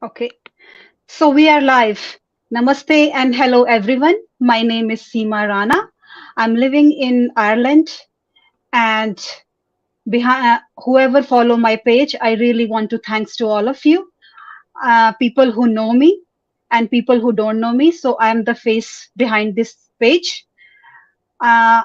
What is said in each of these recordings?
Okay, so we are live. Namaste and hello everyone. My name is Seema Rana. I'm living in Ireland and behind whoever follow my page, I really want to thanks to all of you, people who know me and people who don't know me. So I am the face behind this page. Uh,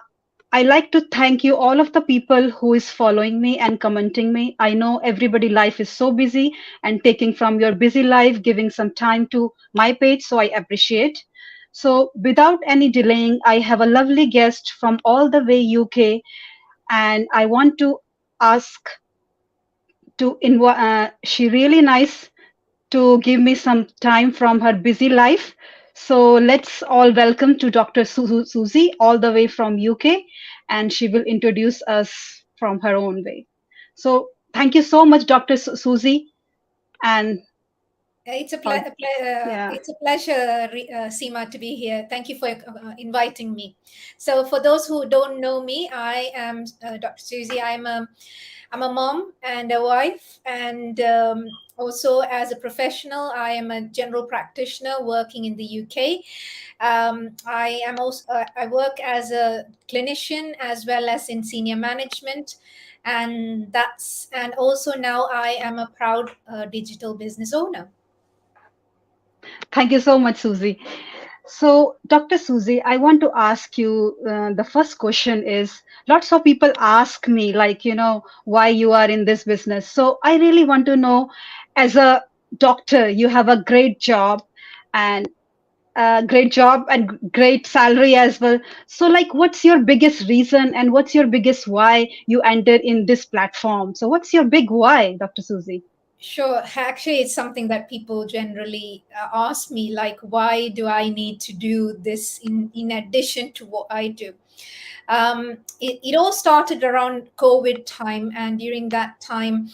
I like to thank you, all of the people who is following me and commenting me. I know everybody life is so busy and taking from your busy life, giving some time to my page. So I appreciate. So without any delaying, I have a lovely guest from all the way UK, and I want to ask she really nice to give me some time from her busy life. So let's all welcome to Dr. Suzie all the way from UK, and she will introduce us from her own way. So thank you so much, Dr. Suzie, and uh, yeah. It's a pleasure, Seema, to be here. Thank you for inviting me. So, for those who don't know me, I am Dr. Suzie. I'm a mom and a wife, and also as a professional, I am a general practitioner working in the UK. I work as a clinician as well as in senior management, and also now I am a proud digital business owner. Thank you so much, Susie. So, Dr. Susie, I want to ask you the first question is lots of people ask me, like, why you are in this business. So, I really want to know, as a doctor, you have a and great job and great salary as well. So, like, what's your biggest reason and what's your biggest why you entered in this platform? So, what's your big why, Dr. Susie? Sure. Actually, it's something that people generally ask me, like, why do I need to do this in addition to what I do? It all started around COVID time, and during that time,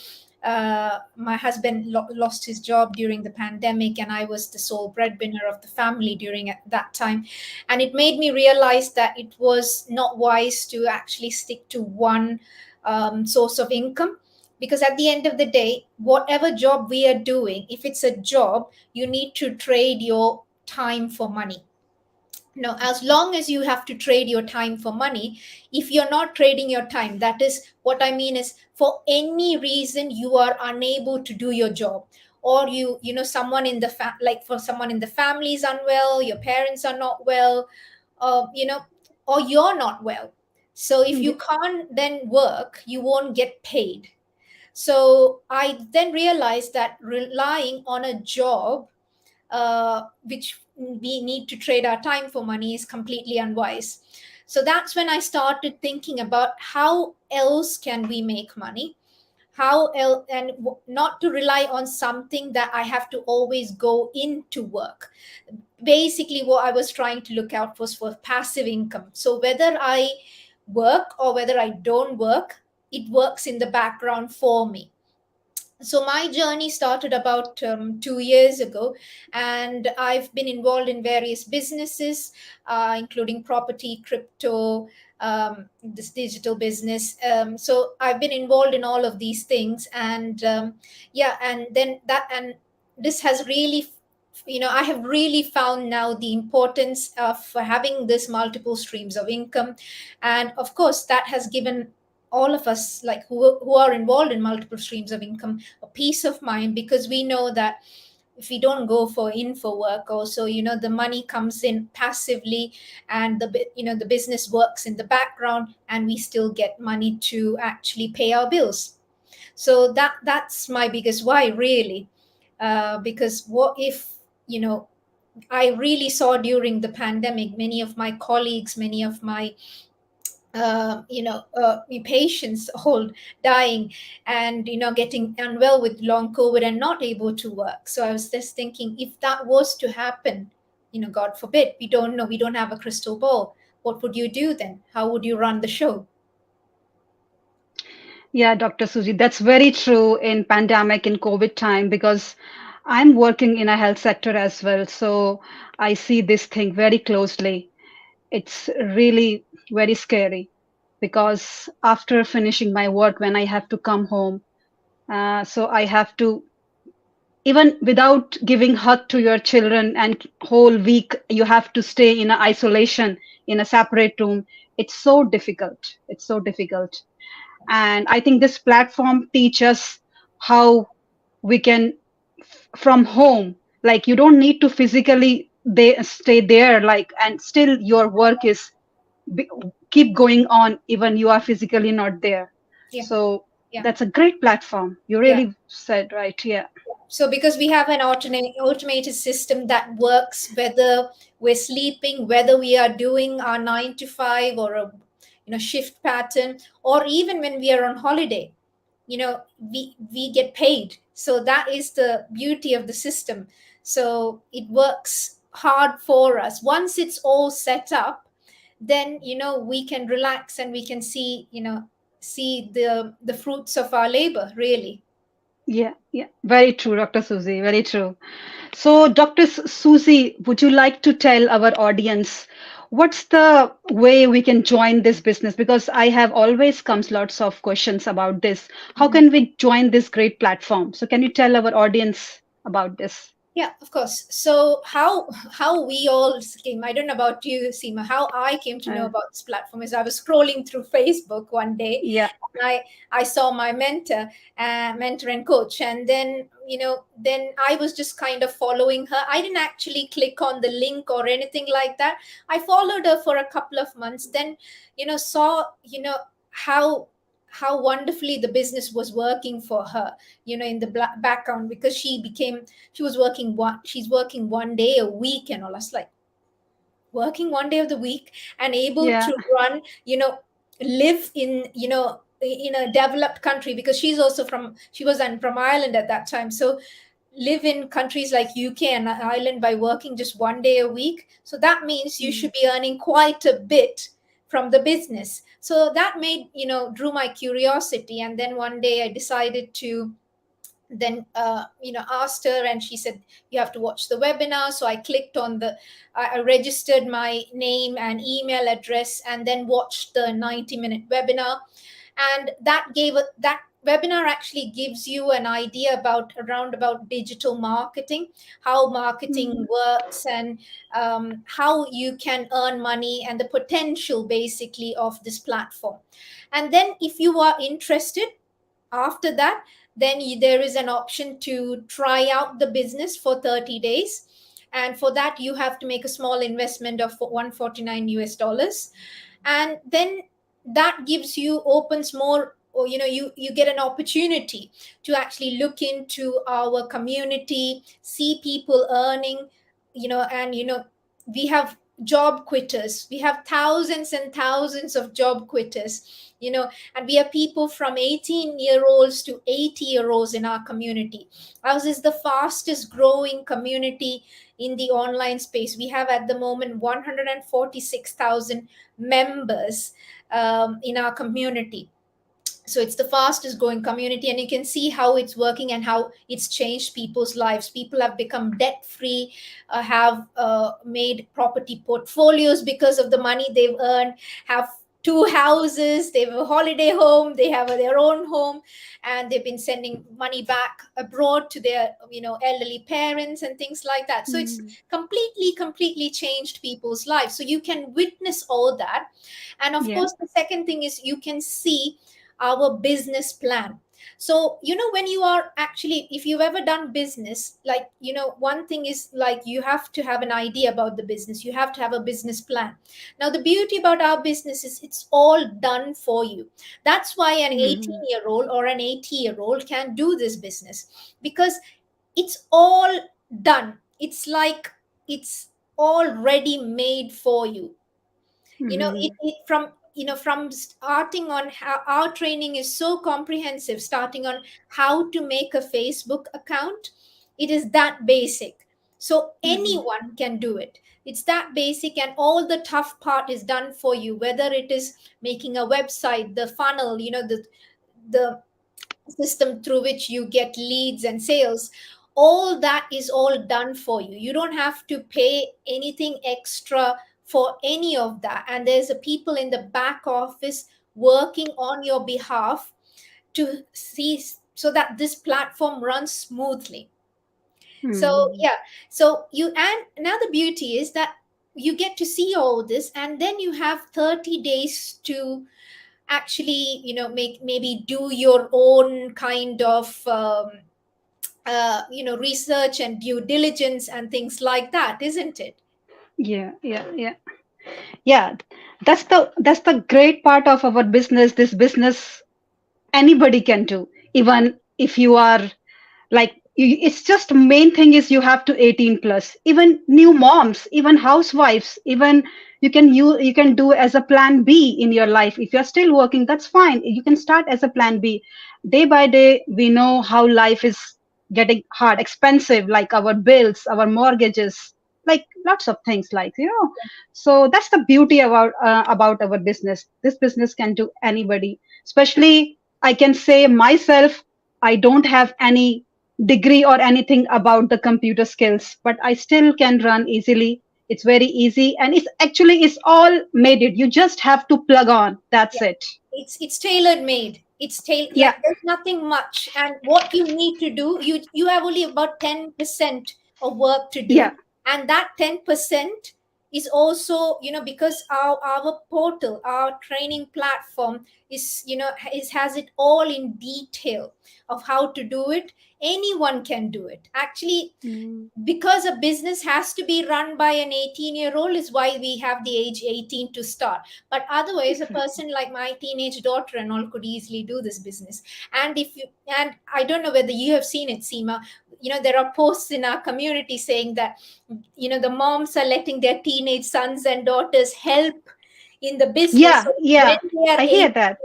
my husband lost his job during the pandemic, and I was the sole breadwinner of the family during that time. And it made me realize that it was not wise to actually stick to one source of income, because at the end of the day, whatever job we are doing, if it's a job, you need to trade your time for money. Now, as long as you have to trade your time for money, if you're not trading your time, that is what I mean is, for any reason you are unable to do your job, or someone in the like, for someone in the family is unwell, your parents are not well, uh, you know or you're not well. So if you Ye- can't then work, you won't get paid. So I then realized that relying on a job, which we need to trade our time for money, is completely unwise. So that's when I started thinking about how else can we make money, how else, and not to rely on something that I have to always go into work. Basically, what I was trying to look out for passive income. So whether I work or whether I don't work, it works in the background for me. So my journey started about 2 years ago, and I've been involved in various businesses, including property, crypto, this digital business. So I've been involved in all of these things, and yeah, and then that and this has really, I have really found now the importance of having this multiple streams of income. And of course, that has given all of us, like, who are involved in multiple streams of income, a peace of mind, because we know that if we don't go for info work also, the money comes in passively, and the business works in the background, and we still get money to actually pay our bills. So that's my biggest why, really. Because what if, I really saw during the pandemic, many of my colleagues, many of my patients hold dying, and getting unwell with long COVID and not able to work. So I was just thinking, if that was to happen, God forbid, we don't know, we don't have a crystal ball, what would you do then? How would you run the show? Yeah, Dr. Suji, that's very true in pandemic in COVID time because I'm working in a health sector as well. So I see this thing very closely. It's really very scary because after finishing my work, when I have to come home, so I have to even without giving hug to your children and whole week you have to stay in a isolation in a separate room. It's so difficult. It's so difficult. And I think this platform teaches how we can from home, like you don't need to physically they stay there, like, and still your work is be- keep going on even you are physically not there. Yeah. So Yeah. that's a great platform. You Yeah. really said right. Yeah. So because we have an automated system that works whether we're sleeping, whether we are doing our 9 to 5 or a shift pattern, or even when we are on holiday, we get paid. So that is the beauty of the system. So it works hard for us. Once it's all set up, then we can relax and we can see the fruits of our labor, really. Yeah, yeah, very true, Dr. Susie, very true. So, Dr. Susie, would you like to tell our audience what's the way we can join this business? Because I have always comes lots of questions about this. How can we join this great platform? So, can you tell our audience about this? Yeah, of course. So how we all came, I don't know about you, Seema, how I came to know Uh, about this platform is I was scrolling through Facebook one day, yeah. and I saw my mentor and coach, and then I was just kind of following her. I didn't actually click on the link or anything like that. I followed her for a couple of months, then saw how how wonderfully the business was working for her, in the background, because she's working 1 day a week, and all. I was like, working 1 day of the week and able Yeah. to run, live in a developed country, because she was from Ireland at that time. So live in countries like UK and Ireland by working just 1 day a week. So that means you Mm, should be earning quite a bit from the business. So that drew my curiosity. And then one day I decided to then asked her, and she said, you have to watch the webinar. So I clicked on I registered my name and email address, and then watched the 90-minute webinar. And that webinar actually gives you an idea about digital marketing, how marketing mm, works, and how you can earn money, and the potential basically of this platform. And then if you are interested, after that, then there is an option to try out the business for 30 days. And for that you have to make a small investment of 149 US dollars. And then that gives you opens more, or you get an opportunity to actually look into our community, see people earning, and we have job quitters. We have thousands and thousands of job quitters, and we have people from 18-year-olds to 80-year-olds in our community. Ours is the fastest growing community in the online space. We have at the moment 146,000 members in our community. So it's the fastest growing community, and you can see how it's working and how it's changed people's lives. People have become debt free, have made property portfolios because of the money they've earned, have two houses, they have a holiday home, they have their own home, and they've been sending money back abroad to their elderly parents and things like that. So it's mm. completely changed people's lives. So you can witness all that. And of Yeah. course, the second thing is you can see our business plan. So when you are actually, if you've ever done business, like one thing is, like, you have to have an idea about the business, you have to have a business plan. Now the beauty about our business is it's all done for you. That's why an Mm, 18-year-old or an 80-year-old can do this business, because it's all done. It's like it's already made for you. mm, From starting on, how our training is so comprehensive, starting on how to make a Facebook account. It is that basic, so mm, anyone can do it. It's that basic, and all the tough part is done for you, whether it is making a website, the funnel, the system through which you get leads and sales. All that is all done for you. You don't have to pay anything extra for any of that, and there's a people in the back office working on your behalf to see so that this platform runs smoothly. So Mm. yeah, so you, and another beauty is that you get to see all this, and then you have 30 days to actually, make, maybe do your own kind of research and due diligence and things like that, isn't it? Yeah, yeah, yeah. Yeah, that's the great part of our business. This business anybody can do, even if you are like it's just main thing is you have to 18 plus, even new moms, even housewives, even you can do as a plan B in your life. If you're still working, that's fine, you can start as a plan B. Day by day we know how life is getting hard, expensive, like our bills, our mortgages, like lots of things, like so that's the beauty about our business. This business can do anybody, especially I can say myself, I don't have any degree or anything about the computer skills, but I still can run easily. It's very easy, and it's all made it. You just have to plug on. That's Yeah, it. it's tailor made. Yeah, Like there's nothing much, and what you need to do, you have only about 10% of work to yeah. do, and that 10% is also, because our portal, our training platform is, has it all in detail of how to do it. Anyone can do it actually, Mm, because a business has to be run by an 18-year-old is why we have the age 18 to start. But otherwise, a exactly. person like my teenage daughter and all could easily do this business. And if you, and I don't know whether you have seen it, Seema, there are posts in our community saying that, the moms are letting their teenage sons and daughters help in the business. Yeah, So when yeah. they are I hear 18, that.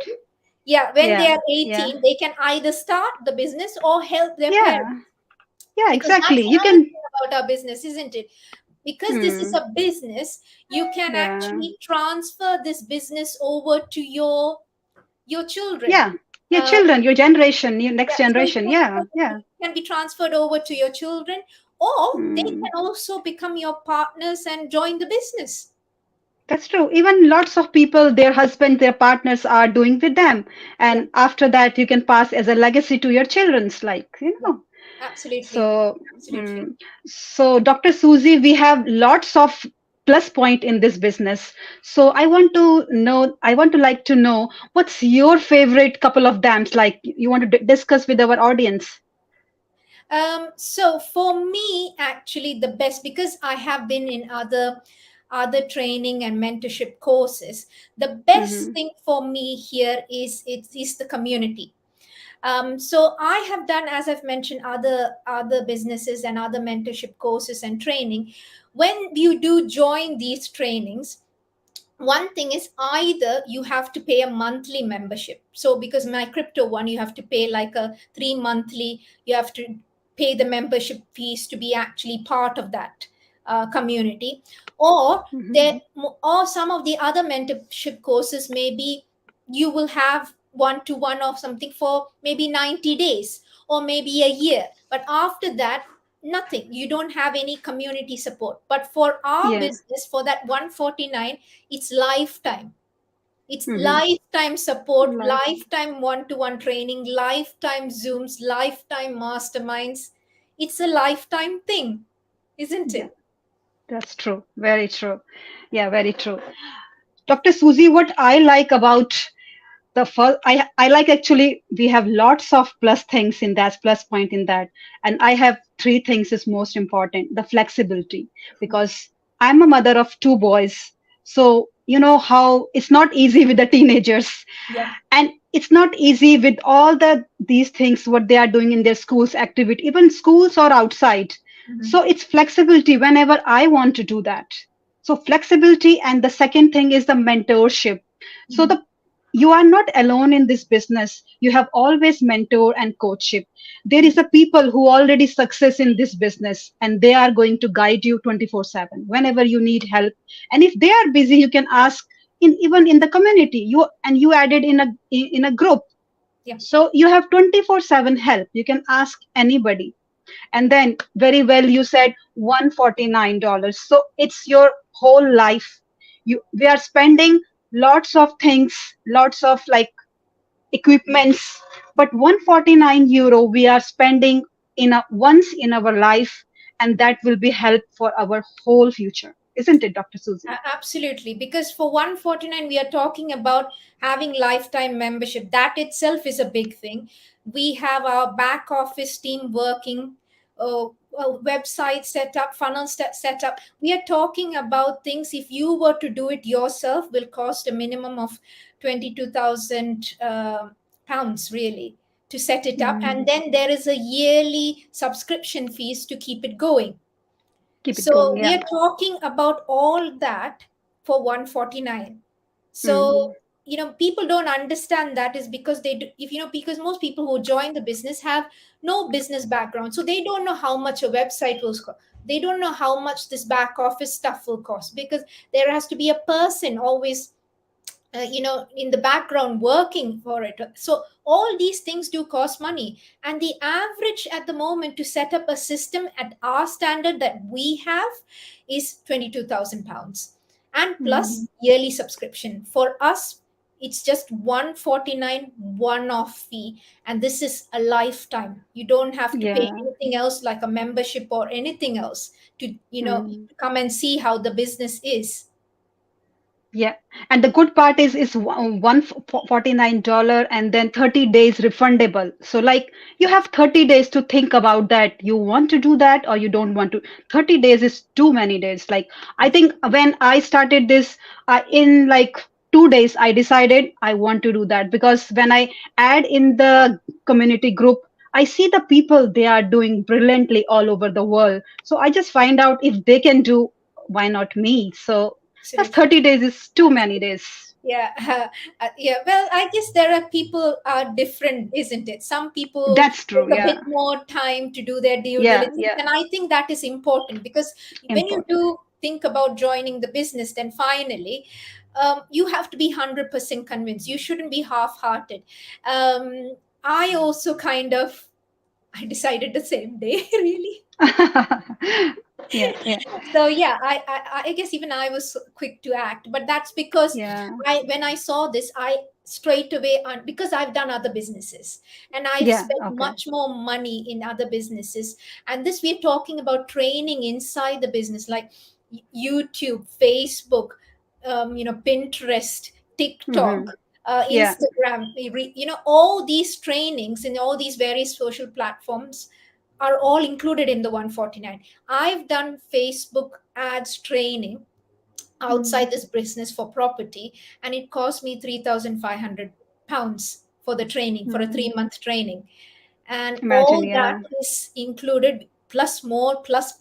yeah, when they Yeah, are yeah, 18, they can either start the business or help their parents. yeah, yeah. Because Exactly. that's You another can. thing about our business, isn't it? Because this is Hmm. a business, you can Yeah, actually transfer this business over to your children. yeah. Your uh, children, your generation, your next yeah, so it generation. Yeah, yeah. can be transferred over to your children, or they Hmm. can also become your partners and join the business. That's true. Even lots of people, their husband, their partners are doing with them. Yeah, And after that, you can pass as a legacy to your children's, yeah, absolutely, So, absolutely. so Dr. Susie, we have lots of plus point in this business. So I want to like to know what's your favorite couple of dams, like you want to discuss with our audience. So for me, actually, the best, because I have been in other training and mentorship courses, the best Hmm. thing for me here is the community. So I have done, as I've mentioned, other businesses and other mentorship courses and training. When you do join these trainings, one thing is, either you have to pay a monthly membership. So because my crypto one, you have to pay like a 3 monthly, you have to pay the membership fees to be actually part of that community. Or Hmm. there, or some of the other mentorship courses, maybe you will have one to one or something for maybe 90 days or maybe a year, but after that, nothing, you don't have any community support. But for our Yeah. business, for that 149, it's lifetime. It's Hmm. lifetime support, Life. lifetime one-to-one training, lifetime Zooms, lifetime masterminds. It's a lifetime thing, isn't Yeah, it? that's true. Very true. Yeah, very true. Dr. Susie, what I like about the first I like, actually we have lots of plus things in that, plus point in that, and I have three things is most important: the flexibility, Yeah, because I'm a mother of two boys, so you know how it's not easy with the teenagers, yeah. and it's not easy with all these things what they are doing in their schools activity, even schools or outside. Mhm. So it's flexibility whenever I want to do that. So flexibility, and the second thing is the mentorship. So Mhm. the you are not alone in this business, you have always mentor and coachship. There is a people who already success in this business, and they are going to guide you 24/7 whenever you need help. And if they are busy, you can ask in, even in the community, you added in a group, Yeah, so you have 24/7 help, you can ask anybody. And then very well you said $149, so it's your whole life. We are spending lots of things, lots of like equipments, but €149 we are spending once in our life, and that will be help for our whole future, isn't it, Dr. Susie? Absolutely, because for 149 we are talking about having lifetime membership. That itself is a big thing. We have our back office team working, uh, website set up, funnel set up. We are talking about things, if you were to do it yourself, will cost a minimum of 22,000 pounds really to set it up, and Mm, then there is a yearly subscription fees to keep it going. keep it going, So we yeah. are talking about all that for 149. Mm, So, people don't understand that is because they do, if because most people who join the business have no business background. So they don't know how much a website will cost. They don't know how much this back office stuff will cost, because there has to be a person always in the background working for it. So all these things do cost money, and the average at the moment to set up a system at our standard that we have is 22,000 pounds, and mm, plus yearly subscription. For us, it's just 149 one off fee, and this is a lifetime. You don't have to pay yeah. anything else like a membership or anything else to Mm. come and see how the business is. Yeah, and the good part is $149 and then 30 days refundable. So like you have 30 days to think about that. You want to do that or you don't want to. 30 days is too many days. Like I think when I started this, in like 2 days, I decided I want to do that because when I add in the community group, I see the people they are doing brilliantly all over the world. So I just find out if they can do, why not me? So that's Absolutely. 30 days is too many days. Yeah, yeah. Well, I guess there are people are different, isn't it? Some people That's take true. a bit Yeah. more time to do their due Yeah. diligence, Yeah. and I think that is important, because when you Important. do think about joining the business, then finally, you have to be 100% convinced. You shouldn't be half-hearted. I also kind of I decided the same day, really. Yeah. Yeah. So yeah, I guess even I was quick to act, but that's because Yeah. when I saw this, I straight away, because I've done other businesses and I've Yeah. spent Okay. much more money in other businesses, and this we're talking about training inside the business, like YouTube, Facebook, Pinterest, Mm-hmm. TikTok, Yeah. Instagram, all these trainings in all these various social platforms are all included in the 149. I've done Facebook ads training Mm. outside this business for property, and it cost me 3,500 pounds for the training, for a Mm. 3-month training. And Imagine. all that Yeah. is included, plus more, plus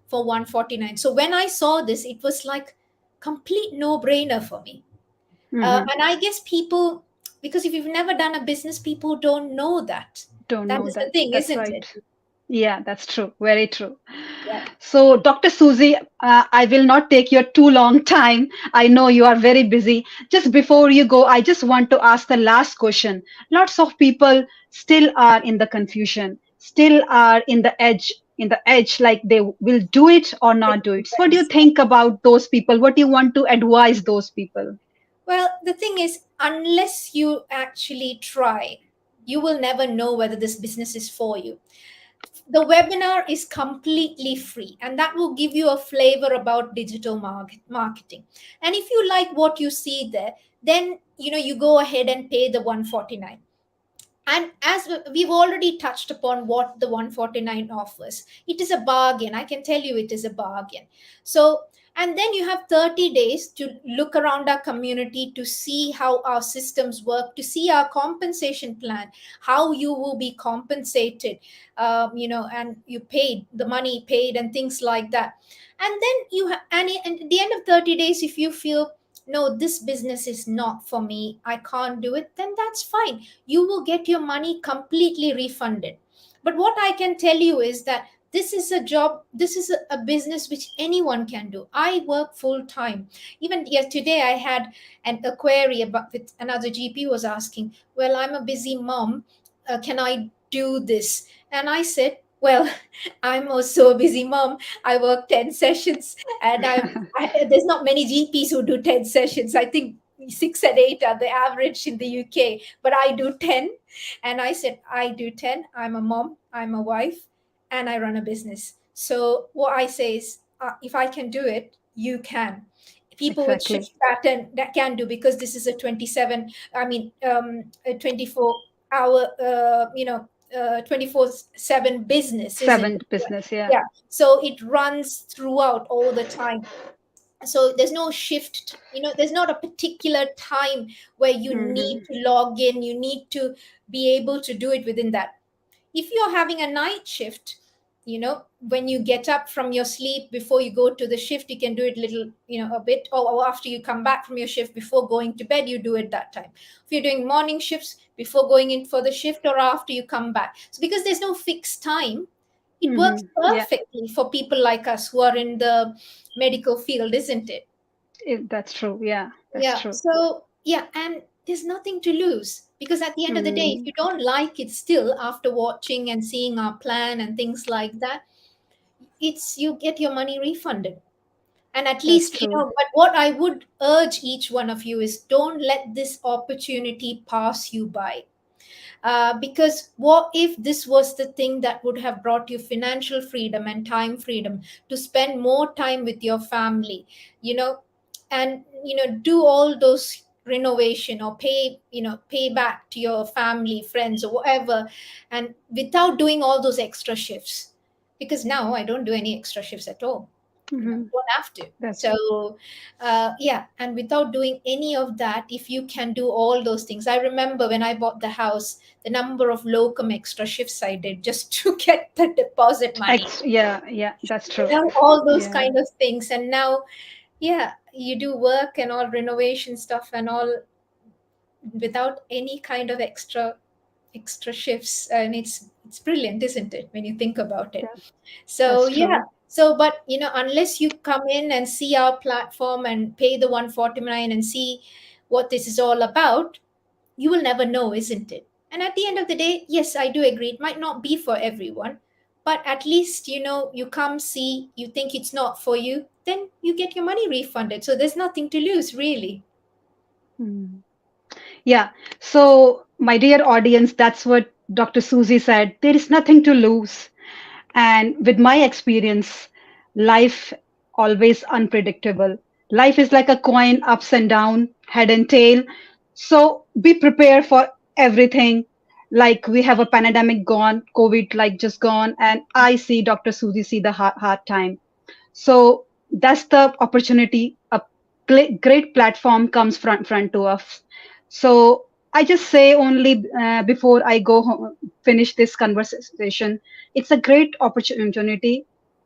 for 149. So when I saw this, it was like complete no brainer for me. Mm-hmm. And I guess people, because if you've never done a business, people don't know that. Don't That know is the that. thing, That's isn't right. it? Yeah, that's true. Very true. Yeah. So, Dr. Susie, I will not take your too long time. I know you are very busy. Just before you go, I just want to ask the last question. Lots of people still are in the confusion, still are in the edge, like they will do it or It not do it. So what do you depends. think about those people? What do you want to advise those people? Well, the thing is, unless you actually try, you will never know whether this business is for you. The webinar is completely free, and that will give you a flavor about digital marketing. And if you like what you see there, then you go ahead and pay the 149. And as we've already touched upon what the 149 offers, it is a bargain. I can tell you it is a bargain. So, and then you have 30 days to look around our community, to see how our systems work, to see our compensation plan, how you will be compensated, and you paid the money paid and things like that. And then and at the end of 30 days, if you feel, no, this business is not for me, I can't do it, then that's fine. You will get your money completely refunded. But what I can tell you is that this is a job, this is a business which anyone can do. I work full time. Even yesterday I had a query about, with another GP was asking, well, I'm a busy mom, can I do this? And I said, well, I'm also a busy mom. I work 10 sessions, and there's not many GPs who do 10 sessions. I think 6 and 8 are the average in the UK, but I do 10. And I said, I do 10. I'm a mom, I'm a wife, and I run a business. So what I say is, if I can do it, you can. People with Exactly. shift pattern that can do, because this is a 27, I mean, a 24-hour, 24/7 business, isn't Seven it? business. Yeah. Yeah. So it runs throughout all the time. So there's no shift, there's not a particular time where you need Hmm. to log in, you need to be able to do it within that. If you're having a night shift, when you get up from your sleep before you go to the shift, you can do it little, a bit, or after you come back from your shift before going to bed, you do it that time. If you're doing morning shifts, before going in for the shift, or after you come back. So because there's no fixed time, it works Hmm. Yeah. perfectly for people like us who are in the medical field, isn't it? That's true. Yeah. That's Yeah. true. So, yeah, and there's nothing to lose, because at the end of the day, if Hmm. you don't like it still after watching and seeing our plan and things like that, it's you get your money refunded. And at That's least, true. but what I would urge each one of you is, don't let this opportunity pass you by. Because what if this was the thing that would have brought you financial freedom and time freedom to spend more time with your family, you know and do all those renovation, or pay back to your family, friends, or whatever, and without doing all those extra shifts. Because now I don't do any extra shifts at all. Hmm. Don't have to. That's So, yeah, and without doing any of that, if you can do all those things. I remember when I bought the house, the number of locum extra shifts I did just to get the deposit money. Yeah. Yeah. That's true. All those Yeah. kind of things. And now, yeah, you do work and all renovation stuff and all without any kind of extra shifts, and it's brilliant, isn't it, when you think about it? That, So, that's yeah. true. So, but unless you come in and see our platform and pay the 149 and see what this is all about, you will never know, isn't it? And at the end of the day, yes, I do agree, it might not be for everyone, but at least, you come see, you think it's not for you, then you get your money refunded. So there's nothing to lose, really. Hmm. Yeah. So, my dear audience, that's what Dr. Susie said. There is nothing to lose. And with my experience, life always unpredictable. Life is like a coin, ups and down, head and tail. So be prepared for everything. Like we have a pandemic gone, COVID like just gone, and I see Dr. Susie see the hard time. So that's the opportunity. A great platform comes front to us. So I just say only before I go finish this conversation, it's a great opportunity.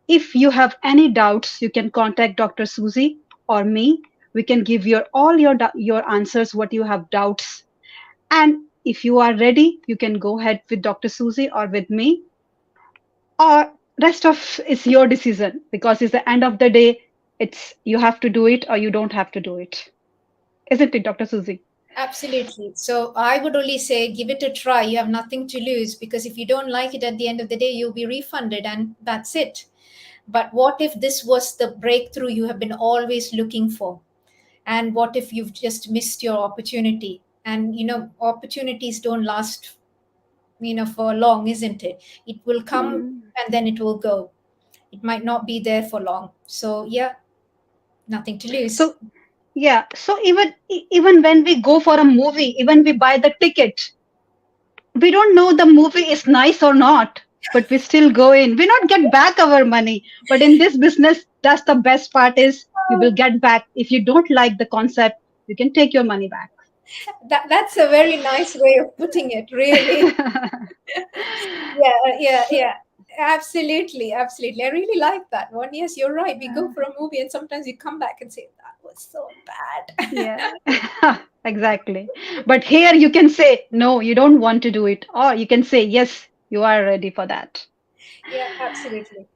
If you have any doubts, you can contact Dr. Susie or me. We can give your all your answers, what you have doubts. And if you are ready, you can go ahead with Dr. Susie or with me, or rest of is your decision, because it's the end of the day, it's you have to do it or you don't have to do it, isn't it, Dr. Susie? Absolutely. So I would only say, give it a try. You have nothing to lose, because if you don't like it, at the end of the day, you'll be refunded, and that's it. But what if this was the breakthrough you have been always looking for? And what if you've just missed your opportunity? And opportunities don't last, for long, isn't it? It will come Mm. and then it will go. It might not be there for long. So, yeah, nothing to lose. So yeah, so even when we go for a movie, even we buy the ticket, we don't know the movie is nice or not, but we still go in, we not get back our money. But in this business, that's the best part, is you will get back. If you don't like the concept, you can take your money back. That's a very nice way of putting it, really. Yeah, So, yeah. Absolutely, absolutely. I really like that one. Yes, you're right. We go uh, for a movie and sometimes you come back and say, that was so bad. yeah. Exactly. But here you can say no, you don't want to do it, or you can say yes, you are ready for that. Yeah, absolutely.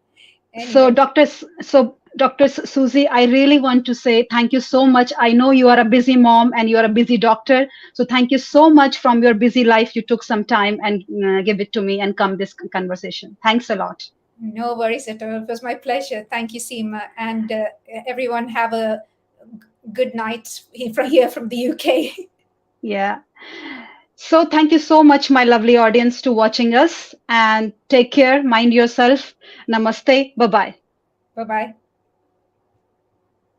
So, Anyway, Dr. Susie, I really want to say thank you so much. I know you are a busy mom and you are a busy doctor. So, thank you so much from your busy life. You took some time and give it to me and come this conversation. Thanks a lot. no worries at all. It was my pleasure. Thank you, Seema. And everyone have a good night from here from the UK. Yeah. So thank you so much, my lovely audience, to watching us, and take care. Mind yourself. Namaste. Bye bye. Bye bye.